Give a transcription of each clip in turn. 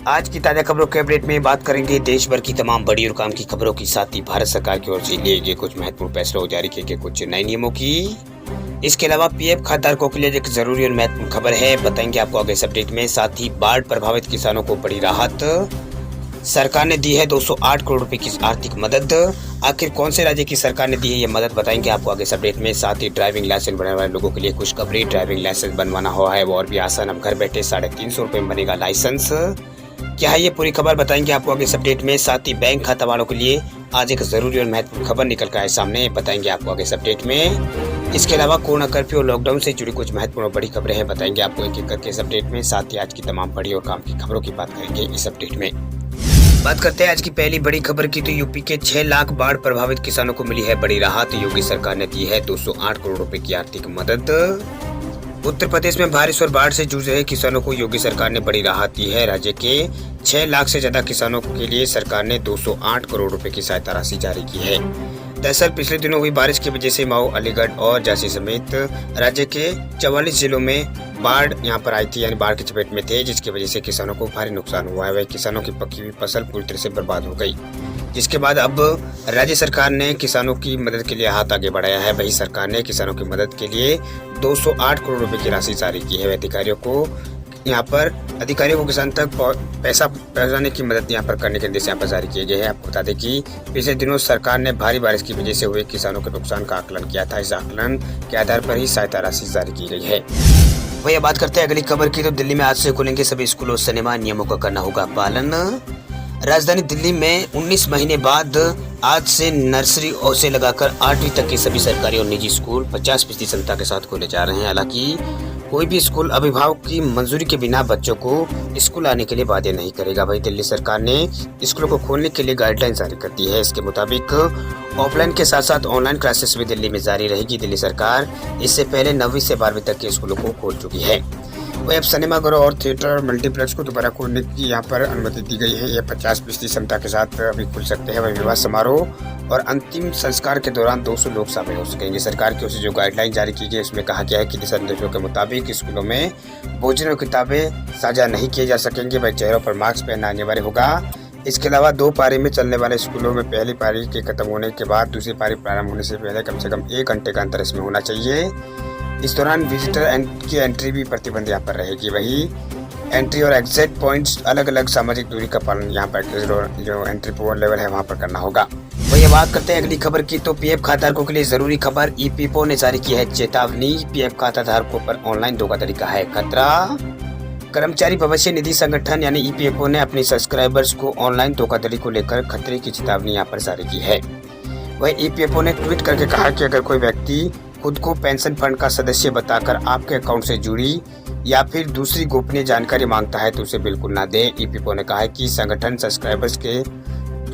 आज की ताजा खबरों के अपडेट में बात करेंगे देश भर की तमाम बड़ी और काम की खबरों के साथ ही भारत सरकार की ओर से लिए गए कुछ महत्वपूर्ण फैसलों और जारी किए गए कुछ नए नियमों की। इसके अलावा पीएफ खाताधारकों के लिए एक जरूरी और महत्वपूर्ण खबर है, बताएंगे आपको आगे इस अपडेट में। साथ ही बाढ़ प्रभावित किसानों को बड़ी राहत, सरकार ने दी है 208 करोड़ रुपए की आर्थिक मदद। आखिर कौन से राज्य की सरकार ने दी है ये मदद, बताएंगे आपको आगे इस अपडेट में। साथ ही ड्राइविंग लाइसेंस बनाने वाले लोगों के लिए खुशखबरी, ड्राइविंग लाइसेंस बनवाना हुआ है वो और भी आसान, अब घर बैठे 350 रुपए में बनेगा लाइसेंस। क्या है ये पूरी खबर, बताएंगे आपको आगे इस अपडेट में। साथ ही बैंक खाता वालों के लिए आज एक जरूरी और महत्वपूर्ण खबर निकल कर आए सामने, बताएंगे आपको आगे इस अपडेट में। इसके अलावा कोरोना कर्फ्यू और लॉकडाउन से जुड़ी कुछ महत्वपूर्ण और बड़ी खबरें हैं, बताएंगे आपको एक एक करके इस अपडेट में। साथ ही आज की तमाम बड़ी और काम की खबरों की बात करेंगे इस अपडेट में। बात करते हैं आज की पहली बड़ी खबर की, तो यूपी के 6 लाख बाढ़ प्रभावित किसानों को मिली है बड़ी राहत। योगी सरकार ने दी है 208 करोड़ रुपए की आर्थिक मदद। उत्तर प्रदेश में बारिश और बाढ़ से जूझ रहे किसानों को योगी सरकार ने बड़ी राहत दी है। राज्य के 6 लाख से ज्यादा किसानों के लिए सरकार ने 208 करोड़ रुपए की सहायता राशि जारी की है। दरअसल पिछले दिनों हुई बारिश की वजह से मऊ, अलीगढ़ और झांसी समेत राज्य के 44 जिलों में बाढ़ यहाँ पर आई थी, यानी बाढ़ की चपेट में थे, जिसकी वजह से किसानों को भारी नुकसान हुआ है। वह किसानों की पकी हुई फसल पूरी तरह से बर्बाद हो गई, जिसके बाद अब राज्य सरकार ने किसानों की मदद के लिए हाथ आगे बढ़ाया है। वही सरकार ने किसानों की मदद के लिए 208 करोड़ रुपए की राशि जारी की है। अधिकारियों को किसान तक पैसा पहुंचाने की मदद यहाँ पर करने के निर्देश यहाँ पर जारी किए गए हैं। आपको बता दें कि पिछले दिनों सरकार ने भारी बारिश की वजह से हुए किसानों के नुकसान का आकलन किया था। इस आकलन के आधार पर ही सहायता राशि जारी की गई है। वही बात करते हैं अगली खबर की, तो दिल्ली में आज से खुलेंगे सभी स्कूल और सिनेमा, नियमों का करना होगा पालन। राजधानी दिल्ली में 19 महीने बाद आज से नर्सरी से लगाकर 8वीं तक के सभी सरकारी और निजी स्कूल 50% क्षमता के साथ खोले जा रहे हैं। हालांकि कोई भी स्कूल अभिभावक की मंजूरी के बिना बच्चों को स्कूल आने के लिए बाध्य नहीं करेगा। वही दिल्ली सरकार ने स्कूलों को खोलने के लिए गाइडलाइन जारी कर दी है। इसके मुताबिक ऑफलाइन के साथ साथ ऑनलाइन क्लासेस भी दिल्ली में जारी रहेगी। दिल्ली सरकार इससे पहले 9वीं से 12वीं तक के स्कूलों को खोल चुकी है। वही अब सिनेमाघरों और थिएटर मल्टीप्लेक्स को दोबारा खोलने की यहाँ पर अनुमति दी गई है। ये 50% क्षमता के साथ अभी खुल सकते हैं। वही विवाह समारोह और अंतिम संस्कार के दौरान 200 लोग शामिल हो सकेंगे। सरकार की ओर से जो गाइडलाइन जारी की गई उसमें कहा गया है कि दिशा निर्देशों के मुताबिक स्कूलों में भोजन और किताबें साझा नहीं किए जा सकेंगे। वही चेहरों पर मास्क पहनना अनिवार्य होगा। इसके अलावा 2 पारी में चलने वाले स्कूलों में पहली पारी के खत्म होने के बाद दूसरी पारी प्रारंभ होने से पहले कम से कम 1 घंटे का अंतर इसमें होना चाहिए। इस दौरान विजिटर की एंट्री भी प्रतिबंध यहाँ पर रहेगी। वही एंट्री और एग्जिट पॉइंट्स अलग अलग सामाजिक दूरी का पालन यहाँ पर जो एंट्री लेवल है वहाँ पर करना होगा। वही बात करते हैं अगली खबर की, तो पीएफ खाताधारकों के लिए जरूरी खबर, ईपीएफओ ने जारी की है चेतावनी। पीएफ खाताधारकों पर ऑनलाइन धोखाधड़ी का है खतरा। कर्मचारी भविष्य निधि संगठन यानी ईपीएफओ ने अपने सब्सक्राइबर्स को ऑनलाइन धोखाधड़ी को लेकर खतरे की चेतावनी यहाँ पर जारी की है। वही ईपीएफओ ने ट्वीट करके कहा कि अगर कोई व्यक्ति खुद को पेंशन फंड का सदस्य बताकर आपके अकाउंट से जुड़ी या फिर दूसरी गोपनीय जानकारी मांगता है तो उसे बिल्कुल ना दे। ईपीएफओ ने कहा है कि संगठन सब्सक्राइबर्स के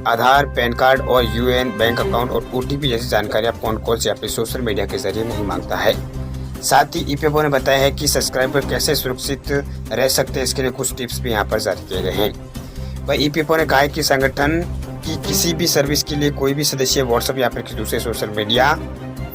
आधार, पैन कार्ड और यूएएन, बैंक अकाउंट और ओटीपी जैसी जानकारियां फोन कॉल्स या फिर सोशल मीडिया के जरिए नहीं मांगता है। साथ ही ईपीएफओ ने बताया है कि सब्सक्राइबर कैसे सुरक्षित रह सकते हैं, इसके लिए कुछ टिप्स भी यहाँ पर जारी किए गए हैं। वही ईपीएफओ ने कहा है कि संगठन की किसी भी सर्विस के लिए कोई भी सदस्य व्हाट्सएप या फिर किसी दूसरे सोशल मीडिया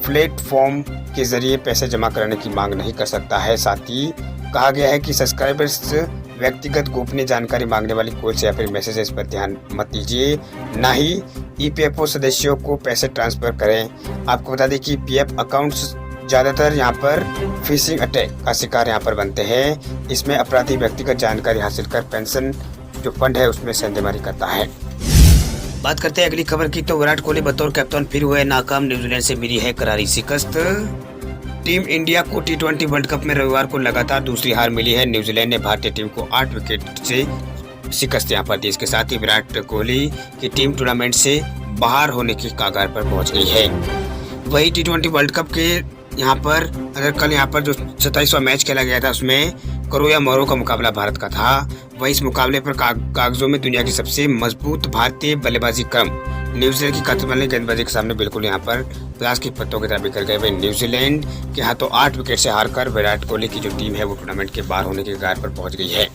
प्लेटफॉर्म के जरिए पैसे जमा कराने की मांग नहीं कर सकता है। साथ ही कहा गया है कि सब्सक्राइबर्स व्यक्तिगत गोपनीय जानकारी मांगने वाली कॉल्स या फिर मैसेजेस पर ध्यान मत दीजिए, ना ही ईपीएफओ सदस्यों को पैसे ट्रांसफर करें। आपको बता दें कि पीएफ अकाउंट्स ज़्यादातर यहाँ पर फिशिंग अटैक का शिकार यहाँ पर बनते हैं। इसमें अपराधी व्यक्तिगत जानकारी हासिल कर पेंशन जो फंड है उसमें सेंधमारी करता है। बात करते हैं अगली खबर की, तो विराट कोहली बतौर कप्तान फिर हुए नाकाम, न्यूजीलैंड से मिली है करारी शिकस्त। टीम इंडिया को टी20 वर्ल्ड कप में रविवार को लगातार दूसरी हार मिली है। न्यूजीलैंड ने भारतीय टीम को 8 विकेट से शिकस्त यहाँ पर दी। इसके साथ ही विराट कोहली की टीम टूर्नामेंट से बाहर होने की कगार पर पहुंच गई है। वही टी20 वर्ल्ड कप के यहाँ पर अगर कल यहाँ पर जो 27वां मैच खेला गया था उसमें करो या मरो का मुकाबला भारत का था। वही इस मुकाबले पर कागजों में दुनिया की सबसे मजबूत भारतीय बल्लेबाजी क्रम न्यूजीलैंड की कतमनी गेंदबाजी के सामने बिल्कुल यहाँ पर प्लास की पत्तों की तरह बिखर गए। वही न्यूजीलैंड के हाथों 8 विकेट से हारकर विराट कोहली की जो टीम है वो टूर्नामेंट के बाहर होने के कगार पर पहुंच गई है।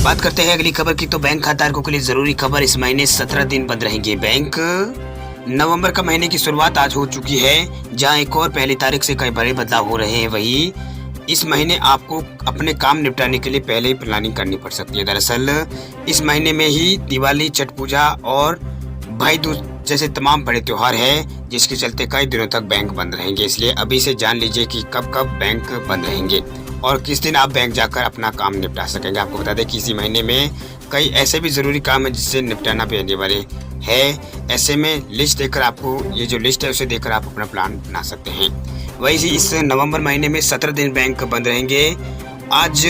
बात करते हैं अगली खबर की, तो बैंक खाताधारकों के लिए जरूरी खबर, इस महीने 17 दिन बंद रहेंगे बैंक। नवंबर का महीने की शुरुआत आज हो चुकी है, जहां एक और पहली तारीख से कई बड़े बदलाव हो रहे हैं। वही इस महीने आपको अपने काम निपटाने के लिए पहले ही प्लानिंग करनी पड़ सकती है। दरअसल इस महीने में ही दिवाली, छठ पूजा और भाई दूज जैसे तमाम बड़े त्योहार हैं, जिसके चलते कई दिनों तक बैंक बंद रहेंगे। इसलिए अभी से जान लीजिए कि कब कब बैंक बंद रहेंगे और किस दिन आप बैंक जाकर अपना काम निपटा सकेंगे। आपको बता दें कि इसी महीने में कई ऐसे भी ज़रूरी काम है जिससे निपटाना भी अनिवार्य है। ऐसे में लिस्ट देकर आपको, ये जो लिस्ट है उसे देकर आप अपना प्लान बना सकते हैं। वही इस नवंबर महीने में 17 दिन बैंक बंद रहेंगे। आज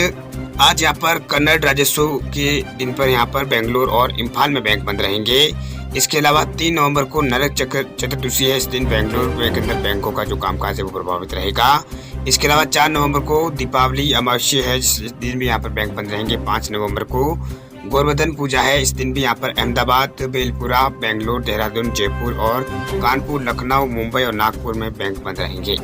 यहाँ पर कन्नड़ राज्योत्सव के दिन पर यहाँ पर बेंगलुरु और इम्फाल में बैंक बंद रहेंगे। इसके अलावा 3 नवंबर को नरक चतुर्दशी है। इस दिन बेंगलुरु के अंदर बैंकों का जो कामकाज है वो प्रभावित रहेगा। इसके अलावा 4 नवंबर को दीपावली अमावस्या है, जिस दिन भी यहाँ पर बैंक बंद रहेंगे। 5 नवंबर को गोवर्धन पूजा है। इस दिन भी यहाँ पर अहमदाबाद, बेलपुरा, बेंगलुरु, देहरादून, जयपुर और कानपुर, लखनऊ, मुंबई और नागपुर में बैंक बंद रहेंगे।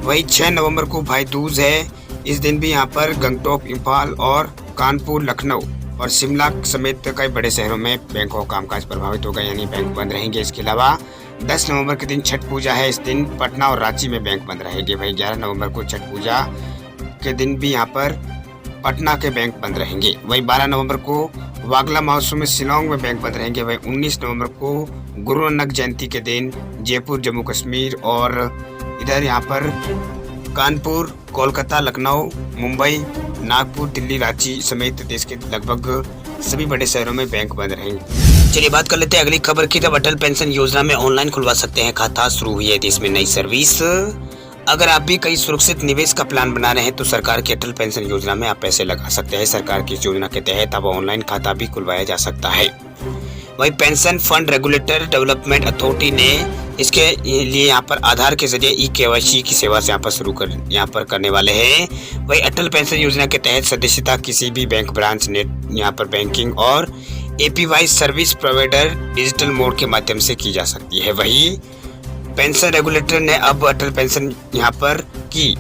वही 6 नवंबर को भाई दूज है। इस दिन भी यहाँ पर गंगटोक, इम्फाल और कानपुर, लखनऊ और शिमला समेत कई बड़े शहरों में बैंकों का कामकाज प्रभावित होगा, यानी बैंक बंद रहेंगे। इसके अलावा 10 नवंबर के दिन छठ पूजा है। इस दिन पटना और रांची में बैंक बंद रहेंगे। वही 11 नवंबर को छठ पूजा के दिन भी यहाँ पर पटना के बैंक बंद रहेंगे। वही 12 नवंबर को वागला महोत्सव में शिलोंग में बैंक बंद रहेंगे। वही 19 नवंबर को गुरु नानक जयंती के दिन जयपुर, जम्मू कश्मीर और इधर यहाँ पर कानपुर, कोलकाता, लखनऊ, मुंबई, नागपुर, दिल्ली, रांची समेत देश के लगभग सभी बड़े शहरों में बैंक बंद रहेंगे। चलिए बात कर लेते हैं अगली खबर की। तब अटल पेंशन योजना में ऑनलाइन खुलवा सकते हैं खाता, शुरू हुई है देश में नई सर्विस। अगर आप भी कई सुरक्षित निवेश का प्लान बना रहे हैं तो सरकार की अटल पेंशन योजना में आप पैसे लगा सकते हैं। सरकार की इस योजना के तहत अब ऑनलाइन खाता भी खुलवाया जा सकता है। वही pension fund regulator development authority ने इसके लिए यहाँ पर आधार के जरिए ई-केवाईसी की सेवा से यहाँ पर करने वाले हैं। वही अटल पेंशन योजना के तहत सदस्यता किसी भी बैंक ब्रांच, नेट यहाँ पर बैंकिंग और APY service provider digital mode के माध्यम से की जा सकती है। वही पेंशन रेगुलेटर ने अब अटल पेंशन यहाँ पर की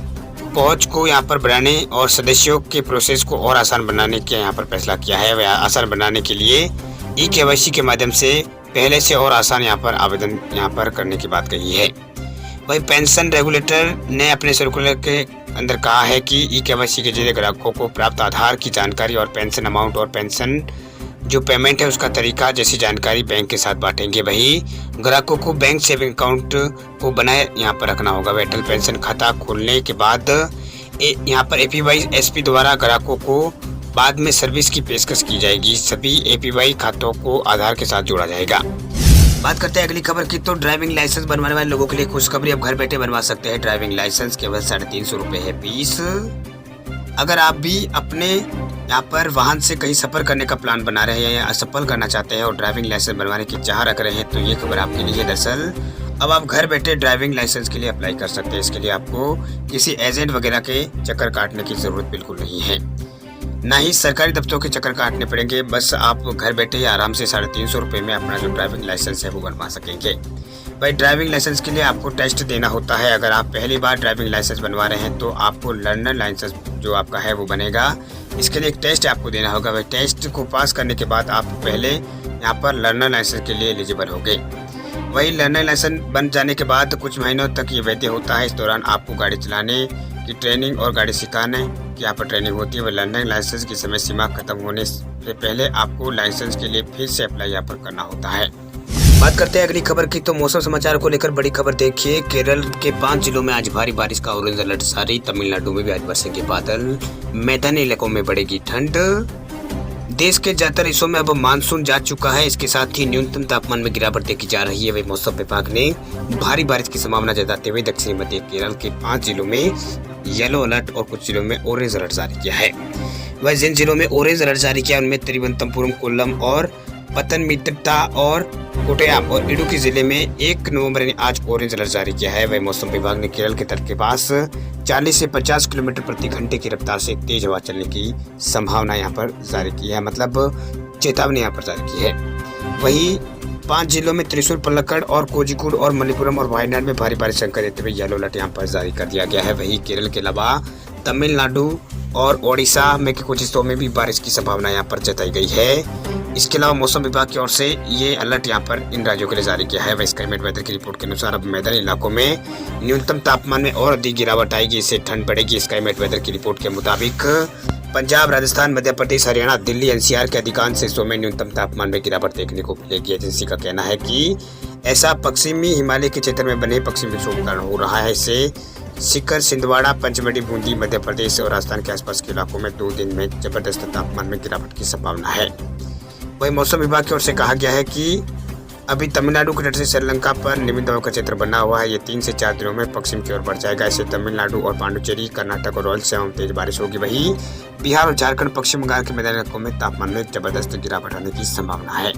पहुंच को यहाँ पर बढ़ाने और सदस्यों के प्रोसेस को और आसान बनाने के यहाँ पर फैसला किया है। वह आसान बनाने के लिए ई-केवाईसी के माध्यम से पहले से और आसान यहाँ पर आवेदन यहाँ पर करने की बात कही है। वही पेंशन रेगुलेटर ने अपने सर्कुलर के अंदर कहा है कि ई-केवाईसी के जरिए ग्राहकों को प्राप्त आधार की जानकारी और पेंशन अमाउंट और पेंशन जो पेमेंट है उसका तरीका जैसी जानकारी बैंक के साथ बांटेंगे। वही ग्राहकों को बैंक सेविंग अकाउंट को बनाए यहाँ पर रखना होगा। वह अटल पेंशन खाता खोलने के बाद यहाँ पर एपीवाई एसपी द्वारा ग्राहकों को बाद में सर्विस की पेशकश की जाएगी। सभी एपीवाई खातों को आधार के साथ जोड़ा जाएगा। बात करते हैं अगली खबर की। तो ड्राइविंग लाइसेंस बनवाने वाले लोगों के लिए खुशखबरी, अब घर बैठे बनवा सकते हैं ड्राइविंग लाइसेंस। केवल 350 रुपये है फीस। अगर आप भी अपने यहाँ पर वाहन से कहीं सफर करने का प्लान बना रहे हैं या सफर करना चाहते हैं और ड्राइविंग लाइसेंस बनवाने की चाह रख रहे हैं तो ये खबर आपके लिए। दरअसल अब आप घर बैठे ड्राइविंग लाइसेंस के लिए अप्लाई कर सकते हैं। इसके लिए आपको किसी एजेंट वगैरह के चक्कर काटने की जरूरत बिल्कुल नहीं है, ना ही सरकारी दफ्तरों के चक्कर काटने पड़ेंगे। बस आप घर बैठे आराम से 350 रुपये में अपना जो ड्राइविंग लाइसेंस है वो बनवा सकेंगे। भाई ड्राइविंग लाइसेंस के लिए आपको टेस्ट देना होता है। अगर आप पहली बार ड्राइविंग लाइसेंस बनवा रहे हैं तो आपको लर्नर लाइसेंस जो आपका है वो बनेगा। इसके लिए एक टेस्ट आपको देना होगा। भाई टेस्ट को पास करने के बाद आप पहले यहाँ पर लर्नर लाइसेंस के लिए एलिजिबल होंगे। वही लर्नर लाइसेंस बन जाने के बाद कुछ महीनों तक ये वैध होता है। इस दौरान आपको गाड़ी चलाने की ट्रेनिंग और गाड़ी सिखाने की यहाँ पर ट्रेनिंग होती है। वह लर्नर लाइसेंस की समय सीमा खत्म होने से पहले आपको लाइसेंस के लिए फिर से अप्लाई यहाँ पर करना होता है। बात करते हैं अगली खबर की। तो मौसम समाचार को लेकर बड़ी खबर देखिए। केरल के 5 जिलों में आज भारी बारिश का ऑरेंज अलर्ट जारी। तमिलनाडु में भी आज बरसेंगे बादल। मैदानी इलाकों में बढ़ेगी ठंड। देश के ज्यादातर हिस्सों में अब मानसून जा चुका है। इसके साथ ही न्यूनतम तापमान में गिरावट देखी जा रही है। वही मौसम विभाग ने भारी बारिश की संभावना जताते हुए दक्षिणी मध्य केरल के 5 जिलों में येलो अलर्ट और कुछ जिलों में ऑरेंज अलर्ट जारी किया है। वह जिन जिलों में ऑरेंज अलर्ट जारी किया उनमें तिरुवनंतपुरम, कोल्लम और पतनमथिट्टा और कोट्टयम और इडुक्की जिले में 1 नवंबर ने आज ऑरेंज अलर्ट जारी किया है। वही मौसम विभाग ने केरल के तट के पास 40 से 50 किलोमीटर प्रति घंटे की रफ्तार से तेज हवा चलने की संभावना यहाँ पर जारी की है, मतलब चेतावनी यहाँ पर जारी की है। वही 5 जिलों में त्रिशूर, पलक्कड़ और कोझिकोड और मणिपुरम और वायनाड में भारी बारिश संकेत देते हुए येलो अलर्ट यहाँ पर जारी कर दिया गया है। वही केरल के अलावा तमिलनाडु और ओडिशा में के कुछ हिस्सों में भी बारिश की संभावना यहाँ पर जताई गई है। इसके अलावा मौसम विभाग की ओर से ये अलर्ट यहाँ पर इन राज्यों के लिए जारी किया है। वह क्लाइमेट वेदर की रिपोर्ट के अनुसार अब मैदानी इलाकों में न्यूनतम तापमान में और अधिक गिरावट आएगी, इससे ठंड बढ़ेगी। क्लाइमेट वेदर की रिपोर्ट के मुताबिक पंजाब, राजस्थान, मध्य प्रदेश, हरियाणा, दिल्ली, एनसीआर के अधिकांश हिस्सों में न्यूनतम तापमान में गिरावट देखने को मिलेगी। एजेंसी का कहना है कि ऐसा पश्चिमी हिमालय के क्षेत्र में बने पश्चिमी विक्षोभ के कारण हो रहा है। इससे सीकर, छिंदवाड़ा, पंचमढ़ी, बूंदी, मध्य प्रदेश और राजस्थान के आसपास के इलाकों में 2 दिन में जबरदस्त तापमान में गिरावट की संभावना है। वही मौसम विभाग की ओर से कहा गया है कि अभी तमिलनाडु के तट से श्रीलंका पर निम्न दबाव का क्षेत्र बना हुआ है। ये 3 से 4 दिनों में पश्चिम की ओर बढ़ जाएगा। इससे तमिलनाडु और पांडुचेरी, कर्नाटक और रॉयल से तेज बारिश होगी। वहीं बिहार और झारखंड, पश्चिम बंगाल के मैदानी इलाकों में तापमान में जबरदस्त गिरावट आने की संभावना है।